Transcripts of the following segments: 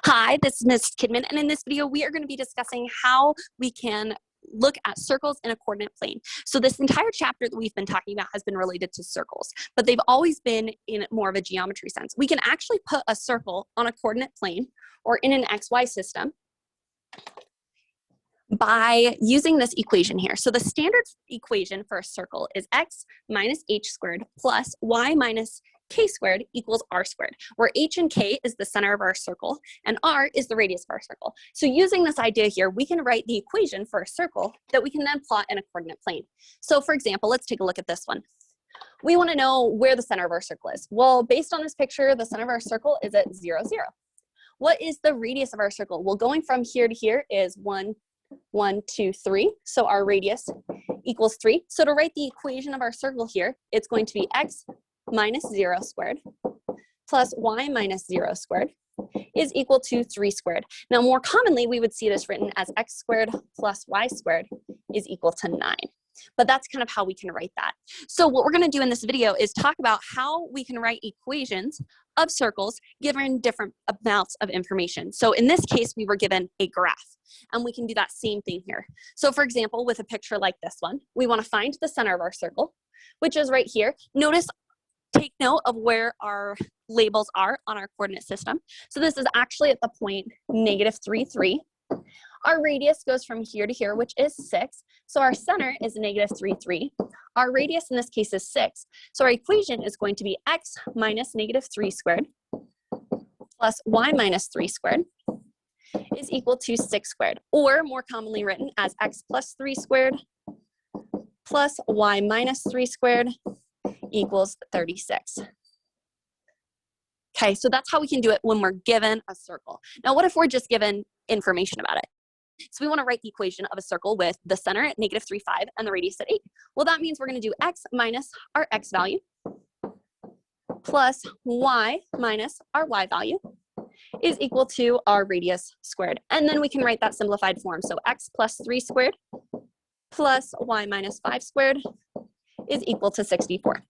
Hi, this is Ms. Kidman, and in this video, we are going to be discussing how we can look at circles in a coordinate plane. So this entire chapter that we've been talking about has been related to circles, but they've always been in more of a geometry sense. We can actually put a circle on a coordinate plane or in an XY system by using this equation here. So the standard equation for a circle is x minus h squared plus y minus k squared equals r squared, where h and k is the center of our circle and r is the radius of our circle. So using this idea here, we can write the equation for a circle that we can then plot in a coordinate plane. So for example, let's take a look at this one. We want to know where the center of our circle is. Well, based on this picture, the center of our circle is at 0, 0. What is the radius of our circle? Well, going from here to here is 1, 1, 2, 3. So our radius equals 3. So to write the equation of our circle here, it's going to be x minus 0 squared plus y minus 0 squared is equal to 3 squared. Now, more commonly, we would see this written as x squared plus y squared is equal to 9. But that's kind of how we can write that. So what we're going to do in this video is talk about how we can write equations of circles given different amounts of information. So in this case, we were given a graph, and we can do that same thing here. So for example, with a picture like this one, we want to find the center of our circle, which is right here. Take note of where our labels are on our coordinate system. So this is actually at the point -3, 3. Our radius goes from here to here, which is 6. So our center is -3, 3. Our radius in this case is 6. So our equation is going to be x minus -3 squared plus y minus 3 squared is equal to 6 squared, or more commonly written as x plus 3 squared plus y minus 3 squared equals 36. Okay, so that's how we can do it when we're given a circle. Now, what if we're just given information about it? So we want to write the equation of a circle with the center at -3, 5 and the radius at 8. Well, that means we're going to do x minus our x value plus y minus our y value is equal to our radius squared. And then we can write that simplified form. So x plus 3 squared plus y minus 5 squared is equal to 64.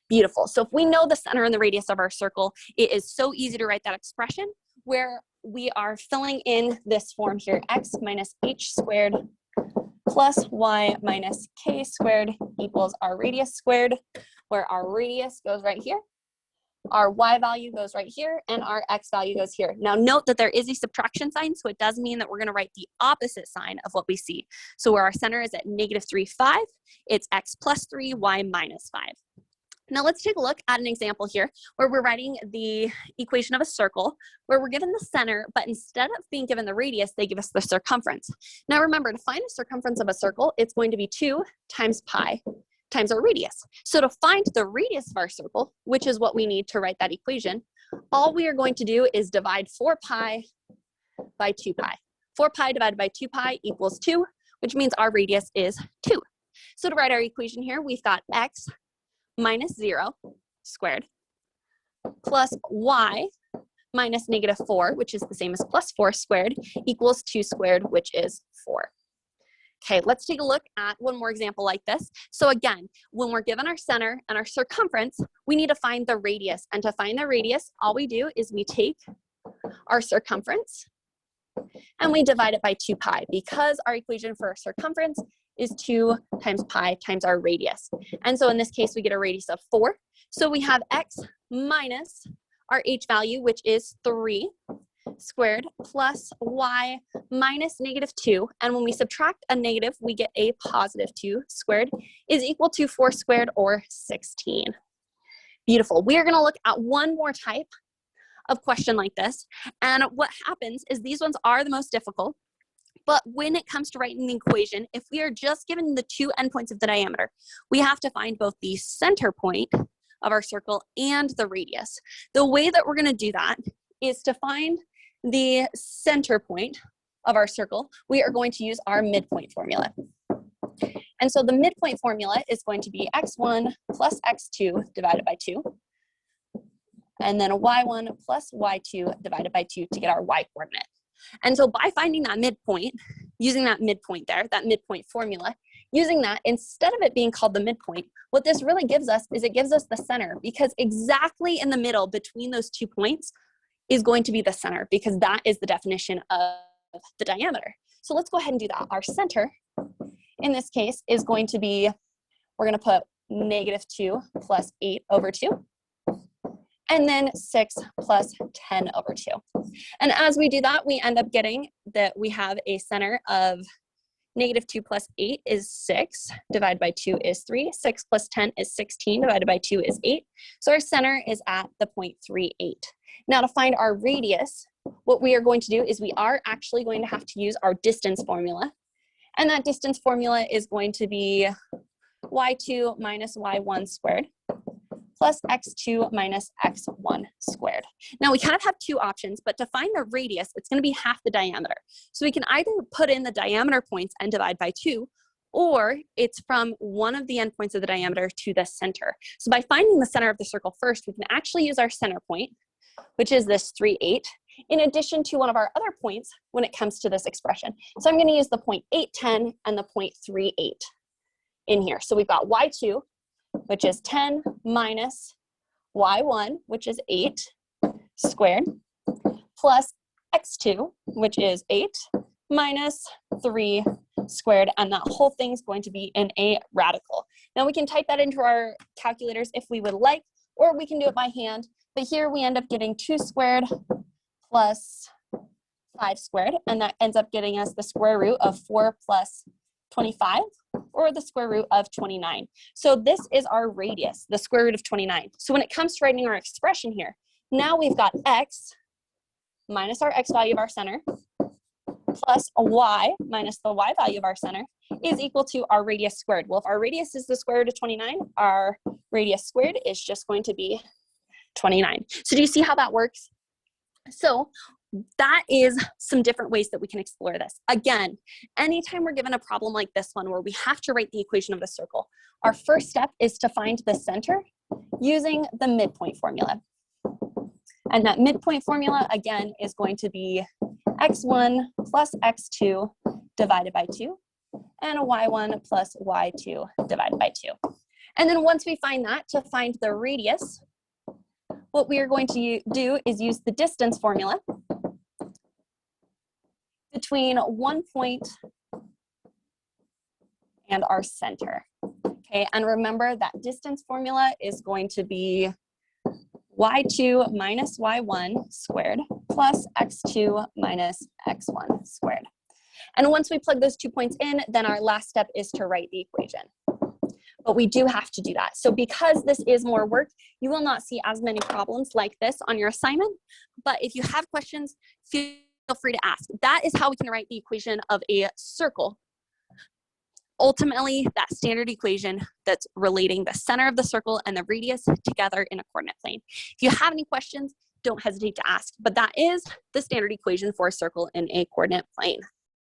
Beautiful. So if we know the center and the radius of our circle, it is so easy to write that expression where we are filling in this form here, x minus h squared plus y minus k squared equals our radius squared, where our radius goes right here, our y value goes right here, and our x value goes here. Now note that there is a subtraction sign, so it does mean that we're going to write the opposite sign of what we see. So where our center is at -3, 5, it's x plus 3, y minus 5. Now let's take a look at an example here where we're writing the equation of a circle where we're given the center, but instead of being given the radius, they give us the circumference. Now remember, to find the circumference of a circle, it's going to be 2 times pi times our radius. So to find the radius of our circle, which is what we need to write that equation, all we are going to do is divide 4 pi by 2 pi. 4 pi divided by 2 pi equals 2, which means our radius is 2. So to write our equation here, we've got x minus 0 squared plus y minus -4, which is the same as plus 4 squared, equals 2 squared, which is 4. Okay, let's take a look at one more example like this. So again, when we're given our center and our circumference, we need to find the radius. And to find the radius, all we do is we take our circumference and we divide it by 2 pi, because our equation for our circumference is 2 times pi times our radius. And so in this case, we get a radius of 4. So we have x minus our h value, which is 3 squared, plus y minus -2. And when we subtract a negative, we get a positive 2 squared is equal to 4 squared, or 16. Beautiful. We are going to look at one more type of question like this. And what happens is these ones are the most difficult. But when it comes to writing the equation, if we are just given the 2 endpoints of the diameter, we have to find both the center point of our circle and the radius. The way that we're going to do that is to find the center point of our circle. We are going to use our midpoint formula. And so the midpoint formula is going to be x1 plus x2 divided by 2, and then y1 plus y2 divided by 2 to get our y coordinate. And so by finding that midpoint, using that midpoint there, that midpoint formula, using that, instead of it being called the midpoint, what this really gives us is it gives us the center, because exactly in the middle between those 2 points is going to be the center, because that is the definition of the diameter. So let's go ahead and do that. Our center in this case is going to be, we're going to put -2 plus 8 over 2, and then 6 plus 10 over 2. And as we do that, we end up getting that we have a center of -2 plus 8 is 6, divided by 2 is 3, 6 plus 10 is 16, divided by 2 is 8. So our center is at the 0.38. Now to find our radius, what we are going to do is we are actually going to have to use our distance formula. And that distance formula is going to be y2 minus y1 squared plus x2 minus x1 squared. Now we kind of have two options, but to find the radius, it's going to be half the diameter. So we can either put in the diameter points and divide by 2, or it's from one of the endpoints of the diameter to the center. So by finding the center of the circle first, we can actually use our center point, which is this 3, 8, in addition to one of our other points when it comes to this expression. So I'm going to use the 0.810 and the 0.38 in here. So we've got y2, which is 10 minus y1, which is 8 squared, plus x2, which is 8 minus 3 squared, and that whole thing's going to be in a radical. Now we can type that into our calculators if we would like, or we can do it by hand, but here we end up getting 2 squared plus 5 squared, and that ends up getting us the square root of 4 plus 25, or the square root of 29. So this is our radius, the square root of 29. So when it comes to writing our expression here, now we've got x minus our x value of our center plus a y minus the y value of our center is equal to our radius squared. Well, if our radius is the square root of 29, our radius squared is just going to be 29. So do you see how that works? So that is some different ways that we can explore this. Again, anytime we're given a problem like this one where we have to write the equation of the circle, our first step is to find the center using the midpoint formula. And that midpoint formula, again, is going to be x1 plus x2 divided by 2, and a y1 plus y2 divided by 2. And then once we find that, to find the radius, what we are going to do is use the distance formula between one point and our center. Okay, and remember that distance formula is going to be y2 minus y1 squared plus x2 minus x1 squared. And once we plug those 2 points in, then our last step is to write the equation. But we do have to do that. So because this is more work, you will not see as many problems like this on your assignment. But if you have questions, feel free to ask. That is how we can write the equation of a circle. Ultimately, that standard equation that's relating the center of the circle and the radius together in a coordinate plane. If you have any questions, don't hesitate to ask. But that is the standard equation for a circle in a coordinate plane.